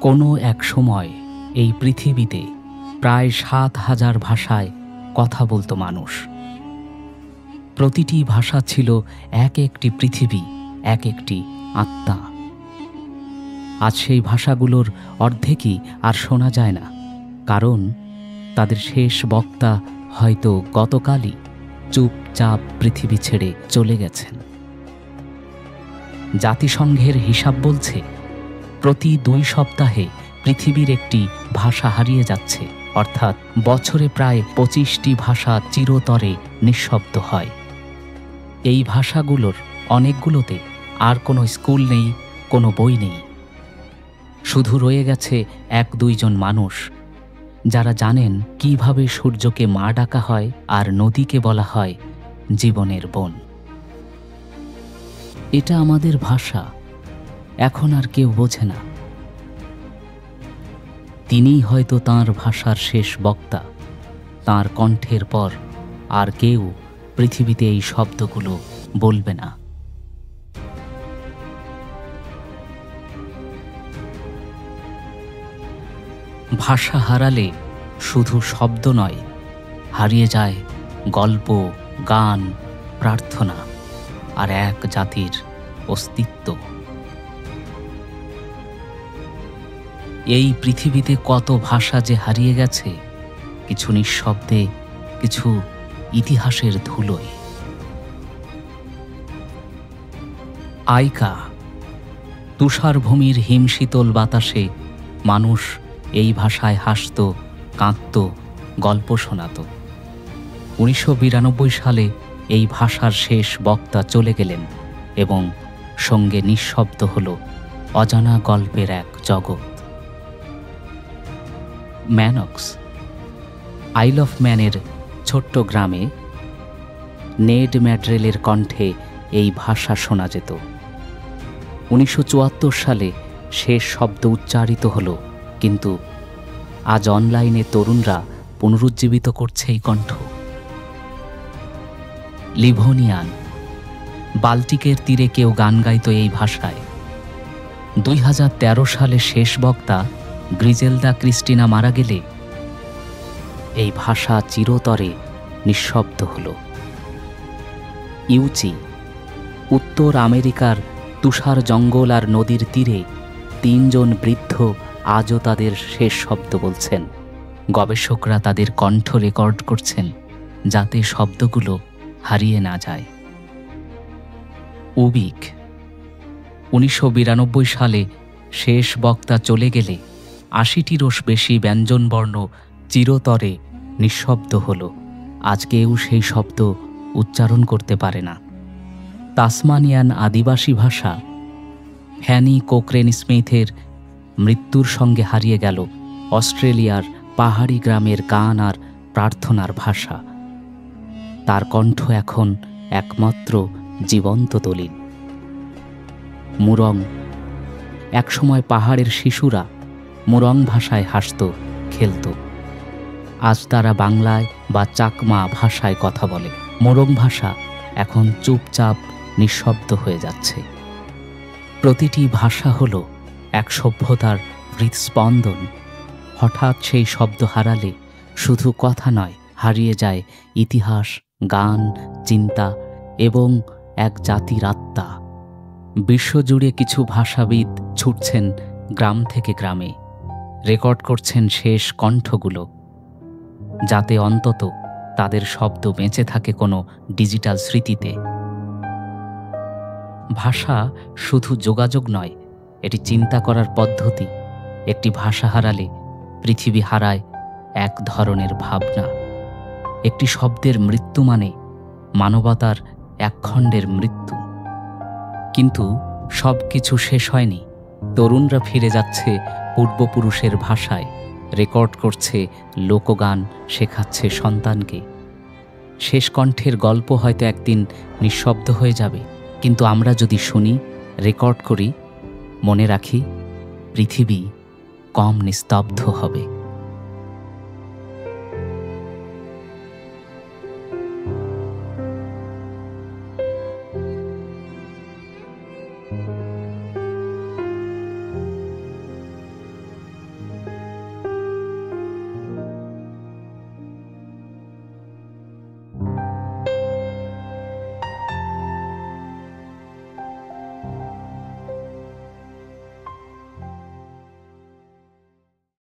কোনো এক সময় এই পৃথিবীতে প্রায় ৭,০০০ ভাষায় কথা বলতো মানুষ। প্রতিটি ভাষা ছিল এক একটি পৃথিবী, এক একটি আত্মা। আজ সেই ভাষাগুলোর অর্ধেকই আর শোনা যায় না, কারণ তাদের শেষ বক্তা হয়তো গতকালই চুপচাপ পৃথিবী ছেড়ে চলে গেছেন। জাতিসংঘের হিসাব বলছে প্রতি ২ সপ্তাহে পৃথিবীর একটি ভাষা হারিয়ে যাচ্ছে, অর্থাৎ বছরে প্রায় ২৫টি ভাষা চিরতরে নিঃশব্দ হয়। এই ভাষাগুলোর অনেকগুলোতে আর কোনো স্কুল নেই, কোনো বই নেই। শুধু রয়ে গেছে ১-২ জন মানুষ যারা জানেন কিভাবে সূর্যকে মা ডাকা হয় আর নদীকে বলা হয় জীবনের বোন। এটা আমাদের ভাষা, এখন আর কেউ বোঝে না। তিনিই হয়তো তাঁর ভাষার শেষ বক্তা। তাঁর কণ্ঠের পর আর কেউ পৃথিবীতে এই শব্দগুলো বলবে না। ভাষা হারালে শুধু শব্দ নয়, হারিয়ে যায় গল্প, গান, প্রার্থনা আর এক জাতির অস্তিত্ব। এই পৃথিবীতে কত ভাষা যে হারিয়ে গেছে, কিছু নিঃশব্দে, কিছু ইতিহাসের ধুলোয়। আইকা, তুষারভূমির হিমশীতল বাতাসে মানুষ এই ভাষায় হাসত, কাঁদত, গল্প শোনাত। ১৯৯২ সালে এই ভাষার শেষ বক্তা চলে গেলেন এবং সঙ্গে নিঃশব্দ হল অজানা গল্পের এক জগৎ। ম্যানক্স, আইল অফ ম্যানের ছোট্ট গ্রামে নেড ম্যাড্রেলের কণ্ঠে এই ভাষা শোনা যেত। ১৯৭৪ সালে শেষ শব্দ উচ্চারিত হল, কিন্তু আজ অনলাইনে তরুণরা পুনরুজ্জীবিত করছে এই কণ্ঠ। লিভোনিয়ান, বাল্টিকের তীরে কেউ গান গাইত এই ভাষায়। ২০১৩ সালে শেষ বক্তা গ্রিজেলদা ক্রিস্টিনা মারা গেলে এই ভাষা চিরতরে নিঃশব্দ হল। ইউচি, উত্তর আমেরিকার তুষার জঙ্গল আর নদীর তীরে ৩ জন বৃদ্ধ আজও তাদের শেষ শব্দ বলছেন। গবেষকরা তাদের কণ্ঠ রেকর্ড করছেন যাতে শব্দগুলো হারিয়ে না যায়। উবিক, ১৯৯২ সালে শেষ বক্তা চলে গেলে ৮০টিরও বেশি ব্যঞ্জনবর্ণ চিরতরে নিঃশব্দ হল। আজ কেউ সেই শব্দ উচ্চারণ করতে পারে না। তাসমানিয়ান আদিবাসী ভাষা ফ্যানি কোকরেন স্মিথের মৃত্যুর সঙ্গে হারিয়ে গেল অস্ট্রেলিয়ার পাহাড়ি গ্রামের গান আর প্রার্থনার ভাষা। তার কণ্ঠ এখন একমাত্র জীবন্ত দলিল। মুরং, একসময় পাহাড়ের শিশুরা মুরং ভাষায় হাসত, খেলত। আজ তারা বাংলায় বা চাকমা ভাষায় কথা বলে। মুরং ভাষা এখন চুপচাপ নিঃশব্দ হয়ে যাচ্ছে। প্রতিটি ভাষা হলো এক সভ্যতার হৃদস্পন্দন। হঠাৎ সেই শব্দ হারালে শুধু কথা নয়, হারিয়ে যায় ইতিহাস, গান, চিন্তা এবং এক জাতির আত্মা। বিশ্বজুড়ে কিছু ভাষাবিদ ছুটছেন গ্রাম থেকে গ্রামে, রেকর্ড করছেন শেষ কণ্ঠগুলো, যাতে অন্তত তাদের শব্দ বেঁচে থাকে কোনো ডিজিটাল স্মৃতিতে। ভাষা শুধু যোগাযোগ নয়, এটি চিন্তা করার পদ্ধতি। একটি ভাষা হারালে পৃথিবী হারায় এক ধরনের ভাবনা। একটি শব্দের মৃত্যু মানে মানবতার এক খণ্ডের মৃত্যু। কিন্তু সব কিছু শেষ হয়নি। তরুণরা ফিরে যাচ্ছে পূর্বপুরুষের ভাষায়, রেকর্ড করছে লোকগান, শেখাচ্ছে সন্তানকে। শেষ কণ্ঠের গল্প হয়তো একদিন নিঃশব্দ হয়ে যাবে, কিন্তু আমরা যদি শুনি, রেকর্ড করি, মনে রাখি, পৃথিবী কম নিস্তব্ধ হবে।